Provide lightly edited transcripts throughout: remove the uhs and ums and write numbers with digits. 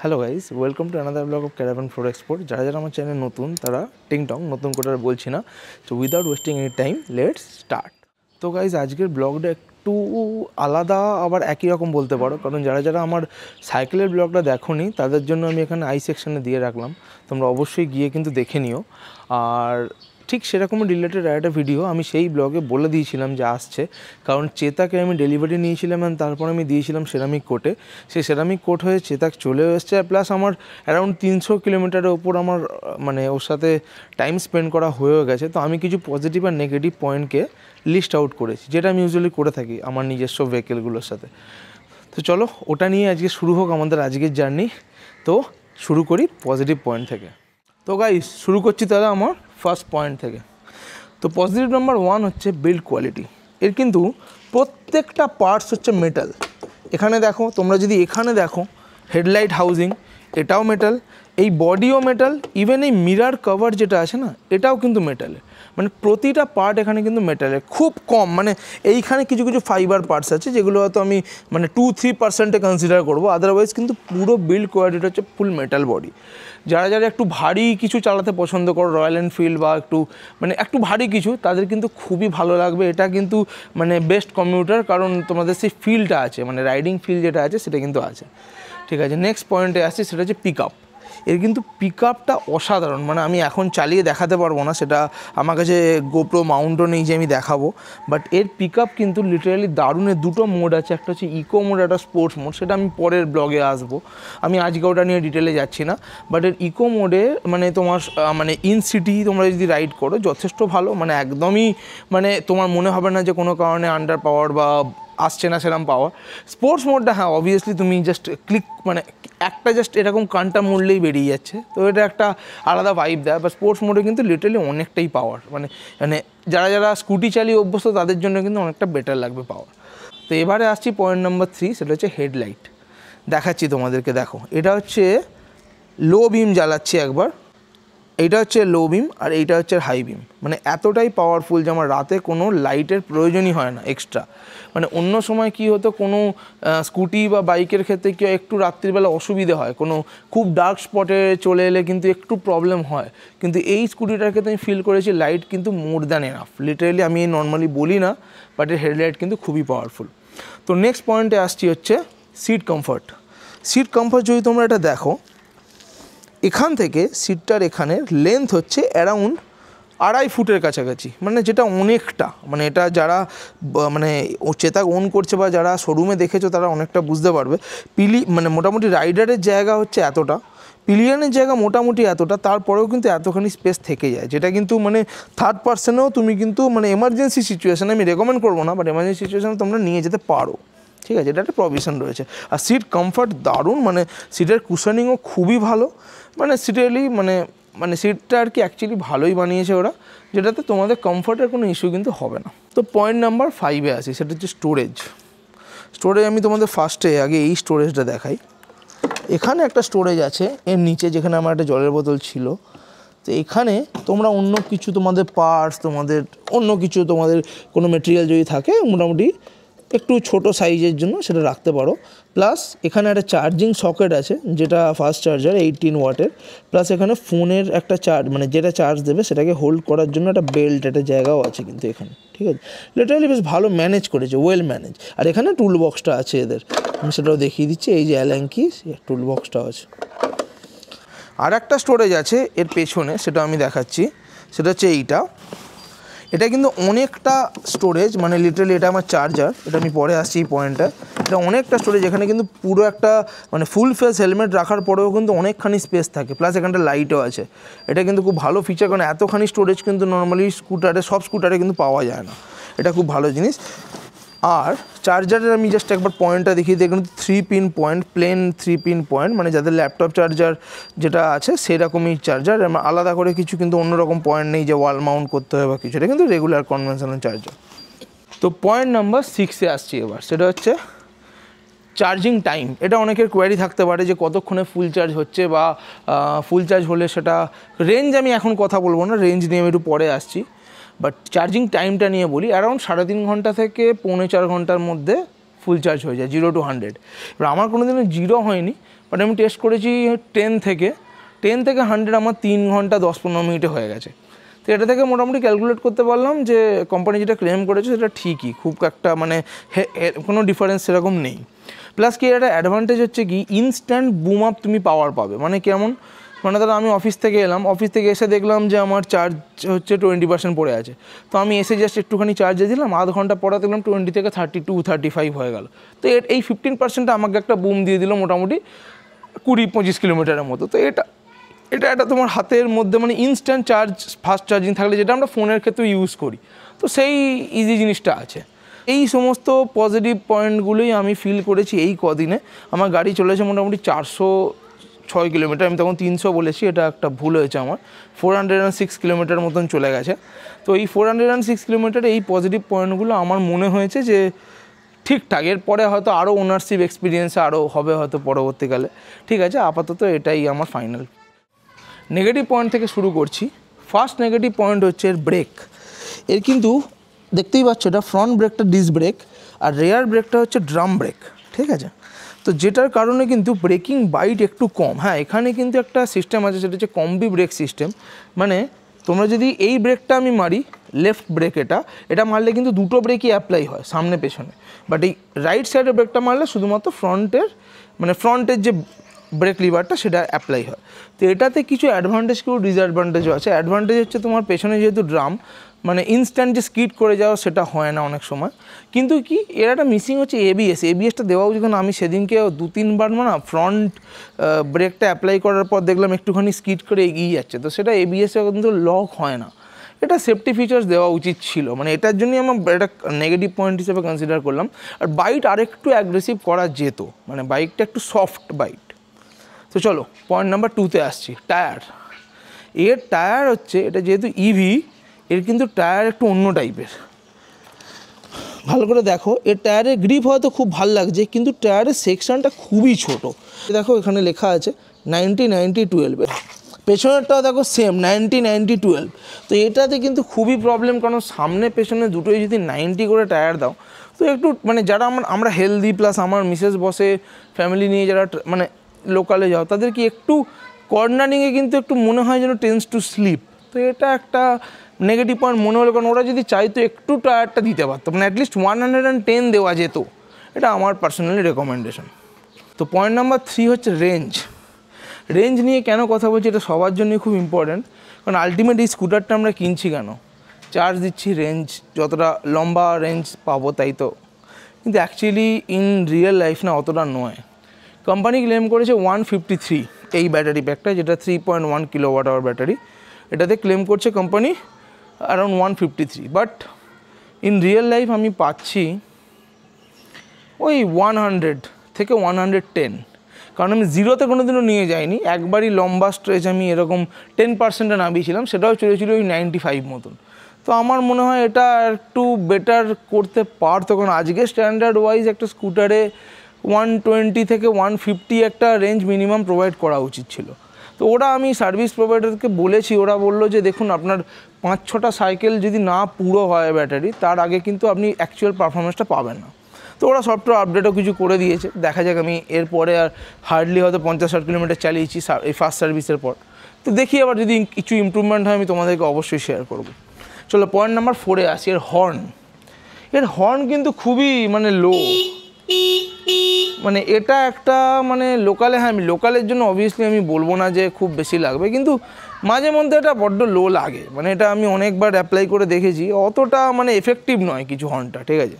Hello guys, welcome to another blog of caravan floor export. যারা যারা আমার channel নতুন তারা টিংটং নতুন করে আর বলছি না। So without wasting any time let's start. তো গাইস, আজকের ব্লগটা একটু আলাদা, আবার একই রকম বলতে পারো, কারণ যারা যারা আমার সাইকেলের ব্লগটা দেখোনি তাদের জন্য আমি এখানে আই সেকশানে দিয়ে রাখলাম, তোমরা অবশ্যই গিয়ে কিন্তু দেখে নিও। আর ঠিক সেরকমই রিলেটেড একটা ভিডিও আমি সেই ব্লগে বলে দিয়েছিলাম যে আসছে, কারণ চেতাকে আমি ডেলিভারি নিয়েছিলাম অ্যান্ড তারপর আমি দিয়েছিলাম সেরামিক কোটে। সেই সেরামিক কোট হয়ে চেতাক চলেও এসছে, আর প্লাস আমার অ্যারাউন্ড 300 কিলোমিটারের ওপর আমার মানে ওর সাথে টাইম স্পেন্ড করা হয়েও গেছে। তো আমি কিছু পজিটিভ আর নেগেটিভ পয়েন্টকে লিস্ট আউট করেছি, যেটা আমি ইউজুয়ালি করে থাকি আমার নিজস্ব ভেহিকেলগুলোর সাথে। তো চলো ওটা নিয়ে আজকে শুরু হোক আমাদের আজকের জার্নি। তো শুরু করি পজিটিভ পয়েন্ট থেকে। তো গাইস, শুরু করছি তাহলে আমার ফার্স্ট পয়েন্ট থেকে। তো পজিটিভ নাম্বার 1 হচ্ছে বিল্ড কোয়ালিটি। এর কিন্তু প্রত্যেকটা পার্টস হচ্ছে মেটাল। এখানে দেখো, তোমরা যদি এখানে দেখো হেডলাইট হাউজিং, এটাও মেটাল, এই বডিও মেটাল, ইভেন এই মিরার কভার যেটা আছে না, এটাও কিন্তু মেটালের। মানে প্রতিটা পার্ট এখানে কিন্তু মেটালের। খুব কম মানে এইখানে কিছু কিছু ফাইবার পার্টস আছে যেগুলো হয়তো আমি মানে 2-3% কনসিডার করবো, আদারওয়াইজ কিন্তু পুরো বিল্ড কোয়ালিটি হচ্ছে ফুল মেটাল বডি। যারা যারা একটু ভারী কিছু চালাতে পছন্দ করো, রয়্যাল এনফিল্ড বা একটু ভারী কিছু, তাদের কিন্তু খুবই ভালো লাগবে। এটা কিন্তু মানে বেস্ট কমিউটার, কারণ তোমাদের সেই ফিলটা আছে, মানে রাইডিং ফিল যেটা আছে সেটা কিন্তু আছে। ঠিক আছে, নেক্সট পয়েন্টে আসছি, সেটা হচ্ছে পিক আপ। এর কিন্তু পিক আপটা অসাধারণ। মানে আমি এখন চালিয়ে দেখাতে পারবো না, সেটা আমার কাছে গোপ্রো মাউন্টও নেই যে আমি দেখাবো, বাট এর পিক আপ কিন্তু লিটারালি দারুণ। এর দুটো মোড আছে, একটা হচ্ছে ইকো মোড, একটা স্পোর্টস মোড, সেটা আমি পরের ব্লগে আসবো, আমি আজকে ওটা নিয়ে ডিটেলে যাচ্ছি না। বাট এর ইকো মোডে মানে তোমার মানে ইন সিটি তোমরা যদি রাইড করো যথেষ্ট ভালো, মানে একদমই মানে তোমার মনে হবে না যে কোনো কারণে আন্ডার পাওয়ার বা আসছে না সেরকম পাওয়ার। স্পোর্টস মোডটা হ্যাঁ অবভিয়াসলি তুমি জাস্ট ক্লিক মানে একটা জাস্ট এরকম কানটা মুড়লেই বেরিয়ে যাচ্ছে, তো এটা একটা আলাদা ভাইব দেয়। বা স্পোর্টস মোডে কিন্তু লিটারালি অনেকটাই পাওয়ার, মানে মানে যারা যারা স্কুটি চালিয়ে অভ্যস্ত তাদের জন্য কিন্তু অনেকটা বেটার লাগবে পাওয়ার। তো এবারে আসছি পয়েন্ট নাম্বার 3, সেটা হচ্ছে হেডলাইট। দেখাচ্ছি তোমাদেরকে, দেখো এটা হচ্ছে লো বিম জ্বালাচ্ছি একবার, এইটা হচ্ছে লো বিম আর এইটা হচ্ছে হাই বিম। মানে এতটাই পাওয়ারফুল যে আমার রাতে কোনো লাইটের প্রয়োজনই হয় না এক্সট্রা। মানে অন্য সময় কি হতো, কোনো স্কুটি বা বাইকের ক্ষেত্রে কি একটু রাত্রিবেলা অসুবিধে হয়, কোনো খুব ডার্ক স্পটে চলে এলে কিন্তু একটু প্রবলেম হয়, কিন্তু এই স্কুটিটার ক্ষেত্রে আমি ফিল করেছি লাইট কিন্তু মোর দ্যান এনাফ। লিটারেলি আমি নর্মালি বলি না, বাট এর হেডলাইট কিন্তু খুবই পাওয়ারফুল। তো নেক্সট পয়েন্টে আসছি হচ্ছে সিট কমফর্ট। সিট কমফর্ট যদি তোমরা এটা দেখো, এখান থেকে সিটটার এখানে লেন্থ হচ্ছে অ্যারাউন্ড 2.5 ফুটের কাছাকাছি, মানে যেটা অনেকটা, মানে এটা যারা মানে চেতাক ওন করছে বা যারা শোরুমে দেখেছো তারা অনেকটা বুঝতে পারবে। মানে মোটামুটি রাইডারের জায়গা হচ্ছে এতটা, পিলিয়নের জায়গা মোটামুটি এতটা, তারপরেও কিন্তু এতখানি স্পেস থেকে যায়, যেটা কিন্তু মানে থার্ড পার্সনেও তুমি কিন্তু মানে এমার্জেন্সি সিচুয়েশানে, আমি রেকমেন্ড করবো না, বাট এমার্জেন্সি সিচুয়েশানে তোমরা নিয়ে যেতে পারো। ঠিক আছে, এটা একটা প্রভিশন রয়েছে। আর সিট কমফর্ট দারুণ, মানে সিটের কুশনিংও খুবই ভালো, মানে সিরিয়ালি মানে সিটটা আর কি অ্যাকচুয়ালি ভালোই বানিয়েছে ওরা, যেটাতে তোমাদের কমফর্টের কোনো ইস্যু কিন্তু হবে না। তো পয়েন্ট নাম্বার 5-এ আসি, সেটা হচ্ছে স্টোরেজ। আমি তোমাদের ফার্স্টে আগে এই স্টোরেজটা দেখাই। এখানে একটা স্টোরেজ আছে এর নিচে, যেখানে আমার একটা জলের বোতল ছিল। তো এখানে তোমরা অন্য কিছু তোমাদের পার্টস, তোমাদের অন্য কিছু তোমাদের কোনো মেটেরিয়াল যদি থাকে মোটামুটি একটু ছোট সাইজের জন্য সেটা রাখতে পারো। প্লাস এখানে একটা চার্জিং সকেট আছে, যেটা ফাস্ট চার্জার 18 ওয়াটের। প্লাস এখানে ফোনের একটা চার্জ, মানে যেটা চার্জ দেবে সেটাকে হোল্ড করার জন্য একটা বেল্ট, একটা জায়গাও আছে কিন্তু এখানে। ঠিক আছে, লিটারালি বেশ ভালো ম্যানেজ করেছে, ওয়েল ম্যানেজ। আর এখানে টুল বক্সটা আছে এদের, আমি সেটাও দেখিয়ে দিচ্ছি, এই যে অ্যালান কিস টুল বক্সটা আছে। আর একটা স্টোরেজ আছে এর পেছনে, সেটা আমি দেখাচ্ছি, সেটা হচ্ছে এইটা। এটা কিন্তু অনেকটা স্টোরেজ, মানে লিটারালি এটা আমার চার্জার, এটা আমি পরে আসছি এই পয়েন্টটা। এটা অনেকটা স্টোরেজ, এখানে কিন্তু পুরো একটা মানে ফুল ফেস হেলমেট রাখার পরেও কিন্তু অনেকখানি স্পেস থাকে, প্লাস এখানটা লাইটও আছে। এটা কিন্তু খুব ভালো ফিচার, কারণ এতখানি স্টোরেজ কিন্তু নর্মালি সব স্কুটারে কিন্তু পাওয়া যায় না, এটা খুব ভালো জিনিস। আর চার্জারের আমি জাস্ট একবার পয়েন্টটা দেখিয়ে দিই, কিন্তু 3 pin point, plane 3 pin point, মানে যাদের ল্যাপটপ চার্জার যেটা আছে সেরকমই চার্জার, আলাদা করে কিছু কিন্তু অন্যরকম পয়েন্ট নেই যে ওয়াল মাউন্ট করতে হবে বা কিছু, এটা কিন্তু রেগুলার কনভেনশনাল চার্জার। তো পয়েন্ট নাম্বার 6-এ আসছি এবার, সেটা হচ্ছে চার্জিং টাইম। এটা অনেকের কোয়ারি থাকতে পারে যে কতক্ষণে ফুল চার্জ হচ্ছে, বা ফুল চার্জ হলে সেটা রেঞ্জ, আমি এখন কথা বলবো না, রেঞ্জ নিয়ে আমি একটু পরে আসছি। বাট চার্জিং টাইমটা নিয়ে বলি, অ্যারাউন্ড 3.5 ঘন্টা থেকে 3.25 ঘন্টার মধ্যে ফুল চার্জ হয়ে যায় 0 to 100। এবার আমার কোনো দিনও 0 হয়নি, বাট বাট আমি টেস্ট করেছি 10 থেকে 100 আমার 3 ঘন্টা 10-15 মিনিটে হয়ে গেছে। তো এটা থেকে মোটামুটি ক্যালকুলেট করতে পারলাম যে কোম্পানি যেটা ক্লেম করেছে সেটা ঠিকই, খুব একটা মানে কোনো ডিফারেন্স সেরকম নেই। প্লাস কি একটা অ্যাডভান্টেজ হচ্ছে কি ইনস্ট্যান্ট বুম আপ তুমি পাওয়ার পাবে। মানে কেমন, মানে ধরো আমি অফিস থেকে এলাম, অফিস থেকে এসে দেখলাম যে আমার চার্জ হচ্ছে 20% পড়ে আছে, তো আমি এসে জাস্ট একটুখানি চার্জে দিলাম, আধ ঘন্টা পরে দেখলাম 20 থেকে 32-35 হয়ে গেল। তো এই 15% আমাকে একটা বুম দিয়ে দিল মোটামুটি 20-25 কিলোমিটারের মতো। তো এটা তোমার হাতের মধ্যে মানে ইনস্ট্যান্ট চার্জ, ফাস্ট চার্জিং থাকলে যেটা আমরা ফোনের ক্ষেত্রে ইউজ করি, তো সেই ইজি জিনিসটা আছে। এই সমস্ত পজিটিভ পয়েন্টগুলোই আমি ফিল করেছি এই কদিনে। আমার গাড়ি চলেছে মোটামুটি 406 কিলোমিটার, আমি তখন 300 বলেছি, এটা একটা ভুল হয়েছে আমার, 406 কিলোমিটার মতন চলে গেছে। তো এই 406 কিলোমিটার এই পজিটিভ পয়েন্টগুলো আমার মনে হয়েছে যে ঠিকঠাক। এরপরে হয়তো আরও ওনারশিপ এক্সপিরিয়েন্স আরও হবে হয়তো পরবর্তীকালে। ঠিক আছে, আপাতত এটাই আমার ফাইনাল। নেগেটিভ পয়েন্ট থেকে শুরু করছি। ফার্স্ট নেগেটিভ পয়েন্ট হচ্ছে এর ব্রেক। এর কিন্তু দেখতেই পাচ্ছ এটা ফ্রন্ট ব্রেকটা ডিস্ক ব্রেক আর রেয়ার ব্রেকটা হচ্ছে ড্রাম ব্রেক, ঠিক আছে। তো যেটার কারণে কিন্তু ব্রেকিং বাইট একটু কম। হ্যাঁ, এখানে কিন্তু একটা সিস্টেম আছে, সেটা হচ্ছে কম্বি ব্রেক সিস্টেম। মানে তোমরা যদি এই ব্রেকটা আমি মারি, লেফট ব্রেক এটা মারলে কিন্তু দুটো ব্রেকই অ্যাপ্লাই হয়, সামনে পেছনে। বাট এই রাইট সাইডের ব্রেকটা মারলে শুধুমাত্র ফ্রন্টের যে ব্রেক লিভারটা সেটা অ্যাপ্লাই হয়। তো এটাতে কিছু অ্যাডভান্টেজ, কিছু ডিসঅ্যাডভান্টেজও আছে। অ্যাডভান্টেজ হচ্ছে তোমার পেছনে যেহেতু ড্রাম, মানে ইনস্ট্যান্ট যে স্কিড করে যাওয়া সেটা হয় না অনেক সময়। কিন্তু কি এর একটা মিসিং হচ্ছে এবিএসটা দেওয়া উচিত। কারণ আমি সেদিনকে 2-3 বার ফ্রন্ট ব্রেকটা অ্যাপ্লাই করার পর দেখলাম একটুখানি স্কিড করে এগিয়ে যাচ্ছে, তো সেটা এবিএসে কিন্তু লক হয় না। এটা সেফটি ফিচার্স দেওয়া উচিত ছিল, মানে এটার জন্যই আমরা এটা নেগেটিভ পয়েন্ট হিসেবে কনসিডার করলাম। আর বাইট আরেকটু অ্যাগ্রেসিভ করা যেত, মানে বাইকটা একটু সফট বাইট। তো চলো পয়েন্ট নাম্বার 2-তে আসছি। টায়ার হচ্ছে, এটা যেহেতু ইভি, এর কিন্তু টায়ার একটু অন্য টাইপের। ভালো করে দেখো, এর টায়ারের গ্রিপ হয়তো খুব ভালো লাগছে, কিন্তু টায়ারের সেকশনটা খুবই ছোট। দেখো এখানে লেখা আছে 90-90-12, পেছনেরটাও দেখো সেম 90-90-12। তো এটাতে কিন্তু খুবই প্রবলেম, কারণ সামনে পেছনে দুটোই যদি 90 করে টায়ার দাও, তো একটু মানে যারা আমরা হেলদি, প্লাস আমার মিসেস বসে ফ্যামিলি নিয়ে যারা মানে লোকালে যাও, তাদের কি একটু কর্নারিংয়ে কিন্তু একটু মনে হয় যেন টেন্স টু স্লিপ। তো এটা একটা নেগেটিভ পয়েন্ট মনে হলো, কারণ ওরা যদি চাইতো একটু টায়ারটা দিতে পারতো, মানে অ্যাটলিস্ট 110 দেওয়া যেত। এটা আমার পার্সোনালি রেকমেন্ডেশন। তো পয়েন্ট নাম্বার 3 হচ্ছে রেঞ্জ নিয়ে কেন কথা বলছি, এটা সবার জন্যই খুব ইম্পর্ট্যান্ট। কারণ আলটিমেট এই স্কুটারটা আমরা কিনছি কেন, চার্জ দিচ্ছি, রেঞ্জ যতটা লম্বা রেঞ্জ পাবো তাই তো, কিন্তু অ্যাকচুয়ালি ইন রিয়েল লাইফ না অতটা নয়। কোম্পানি ক্লেম করেছে 153 এই ব্যাটারি প্যাকটা, যেটা 3.1 কিলোওয়াট আওয়ার ব্যাটারি, এটাতে ক্লেম করছে company around 153। But in real life আমি পাচ্ছি ওই 100 থেকে 110, কারণ আমি জিরোতে কোনো দিনও নিয়ে যাইনি। একবারই লম্বা স্ট্রেচ আমি এরকম 10%-এ নামিয়েছিলাম, সেটাও চলেছিল ওই 95 মতন। তো আমার মনে হয় এটা একটু বেটার করতে পারতো, কারণ আজকে স্ট্যান্ডার্ড ওয়াইজ একটা স্কুটারে 120 থেকে 150 একটা রেঞ্জ মিনিমাম প্রোভাইড করা উচিত ছিল। তো ওরা, আমি সার্ভিস প্রোভাইডারকে বলেছি, ওরা বললো যে দেখুন আপনার 5-6টা সাইকেল যদি না পুরো হয় ব্যাটারি, তার আগে কিন্তু আপনি অ্যাকচুয়াল পারফরমেন্সটা পাবেন না। তো ওরা সফটওয়্যার আপডেটও কিছু করে দিয়েছে, দেখা যাক। আমি এরপরে আর হার্ডলি হয়তো 50-60 কিলোমিটার চালিয়েছি এই ফার্স্ট সার্ভিসের পর। তো দেখি আবার যদি কিছু ইমপ্রুভমেন্ট হয় আমি তোমাদেরকে অবশ্যই শেয়ার করব। চলো পয়েন্ট নাম্বার 4-এ আসি। এর হর্ন কিন্তু খুবই মানে লো, মানে এটা একটা মানে লোকালে, হ্যাঁ আমি লোকালের জন্য অবভিয়াসলি আমি বলবো না যে খুব বেশি লাগবে, কিন্তু মাঝে মধ্যে এটা বড্ড লো লাগে। মানে এটা আমি অনেকবার অ্যাপ্লাই করে দেখেছি, অতটা মানে এফেক্টিভ নয় কিছু হর্নটা, ঠিক আছে।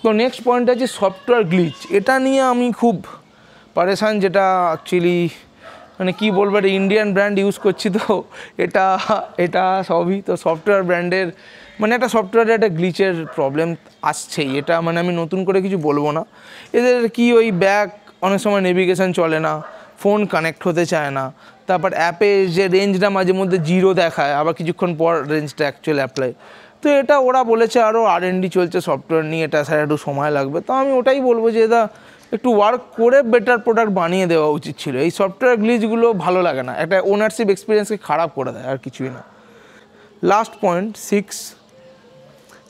তো নেক্সট পয়েন্ট আছে সফটওয়্যার গ্লিচ। এটা নিয়ে আমি খুব পারেশান, যেটা অ্যাকচুয়ালি মানে কী বলবো, এটা ইন্ডিয়ান ব্র্যান্ড ইউজ করছি, তো এটা সবই তো সফটওয়্যার ব্র্যান্ডের, মানে একটা সফটওয়্যারে একটা গ্লিচের প্রবলেম আসছেই। এটা মানে আমি নতুন করে কিছু বলবো না। এদের কি ওই ব্যাক অনেক সময় নেভিগেশন চলে না, ফোন কানেক্ট হতে চায় না, তারপর অ্যাপে যে রেঞ্জটা মাঝে মধ্যে 0 দেখায়, আবার কিছুক্ষণ পর রেঞ্জটা অ্যাকচুয়াল অ্যাপ্লাই। তো এটা ওরা বলেছে আরও R&D চলছে সফটওয়্যার নিয়ে, এটা স্যার একটু সময় লাগবে। তো আমি ওটাই বলবো যে এটা একটু ওয়ার্ক করে বেটার প্রোডাক্ট বানিয়ে দেওয়া উচিত ছিল। এই সফটওয়্যার গ্লিচগুলো ভালো লাগে না, একটা ওনারশিপ এক্সপিরিয়েন্সকে খারাপ করে দেয়, আর কিছুই না। লাস্ট পয়েন্ট 6,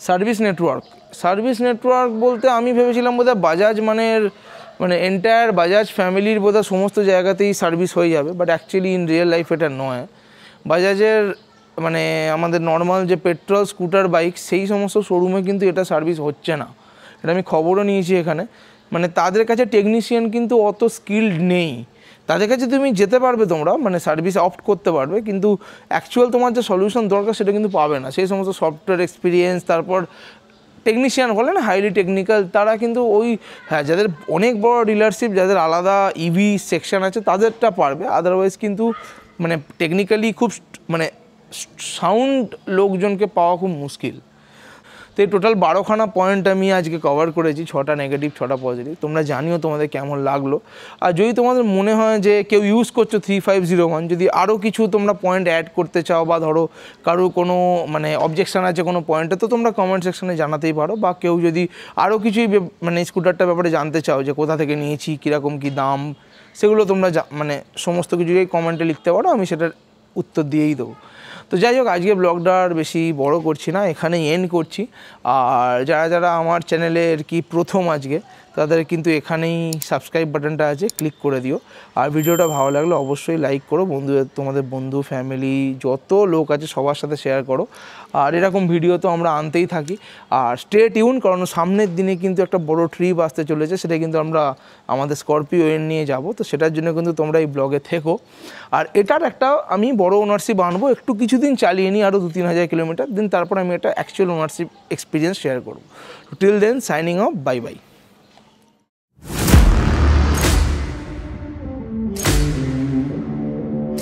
সার্ভিস নেটওয়ার্ক বলতে আমি ভেবেছিলাম বোধহয় বাজাজ মানে এন্টায়ার বাজাজ ফ্যামিলির বোধহয় সমস্ত জায়গাতেই সার্ভিস হয়ে যাবে, but actually in real life এটা নয়। বাজাজের মানে আমাদের নর্মাল যে পেট্রোল স্কুটার বাইক সেই সমস্ত শোরুমে কিন্তু এটা সার্ভিস হচ্ছে না, এটা আমি খবরও নিয়েছি এখানে। মানে তাদের কাছে টেকনিশিয়ান কিন্তু অত স্কিল্ড নেই, তাদের কাছে তুমি যেতে পারবে, তোমরা মানে সার্ভিস অপ্ট করতে পারবে, কিন্তু অ্যাকচুয়াল তোমার যে সলিউশন দরকার সেটা কিন্তু পাবে না। সেই সমস্ত সফটওয়্যার এক্সপিরিয়েন্স, তারপর টেকনিশিয়ান বলে না হাইলি টেকনিক্যাল, তারা কিন্তু ওই হ্যাঁ যাদের অনেক বড় ডিলারশিপ, যাদের আলাদা ইভি সেকশন আছে তাদেরটা পারবে, আদারওয়াইজ কিন্তু মানে টেকনিক্যালি খুব মানে সাউন্ড লোকজনকে পাওয়া খুব মুশকিল। তো এই টোটাল 12খানা পয়েন্ট আমি আজকে কভার করেছি, 6টা নেগেটিভ 6টা পজিটিভ। তোমরা জানিও তোমাদের কেমন লাগলো, আর যদি তোমাদের মনে হয় যে কেউ ইউজ করছো 3501, যদি আরও কিছু তোমরা পয়েন্ট অ্যাড করতে চাও, বা ধরো কারো কোনো মানে অবজেকশান আছে কোনো পয়েন্টে, তো তোমরা কমেন্ট সেকশনে জানাতেই পারো। বা কেউ যদি আরও কিছুই মানে স্কুটারটার ব্যাপারে জানতে চাও, যে কোথা থেকে নিয়েছি, কীরকম কী দাম, সেগুলো তোমরা মানে সমস্ত কিছুই কমেন্টে লিখতে পারো, আমি সেটার উত্তর দিয়েই দেবো। তো যাই হোক, আজকে ব্লগটা আর বেশি বড় করছি না, এখানেই এন্ড করছি। আর যারা যারা আমার চ্যানেলে আর কি প্রথম আজকে, তাদের কিন্তু এখানেই সাবস্ক্রাইব বাটনটা আছে, ক্লিক করে দিও। আর ভিডিওটা ভালো লাগলে অবশ্যই লাইক করো, তোমাদের বন্ধু ফ্যামিলি যত লোক আছে সবার সাথে শেয়ার করো। আর এরকম ভিডিও তো আমরা আনতেই থাকি। আর স্টে টিউন, কারণ সামনের দিনে কিন্তু একটা বড় ট্রিপ আসতে চলেছে, সেটা কিন্তু আমরা আমাদের স্করপিও এন নিয়ে যাব। তো সেটার জন্য কিন্তু তোমরা এই ব্লগে থেকো। আর এটার একটা আমি বড় ওনারশিপ আনবো, একটু কিছুদিন চালিয়ে নিই, আরও 2-3 হাজার কিলোমিটার দিন, তারপর আমি একটা অ্যাকচুয়াল ওনারশিপ এক্সপিরিয়েন্স শেয়ার করবো। Till then signing off, bye by.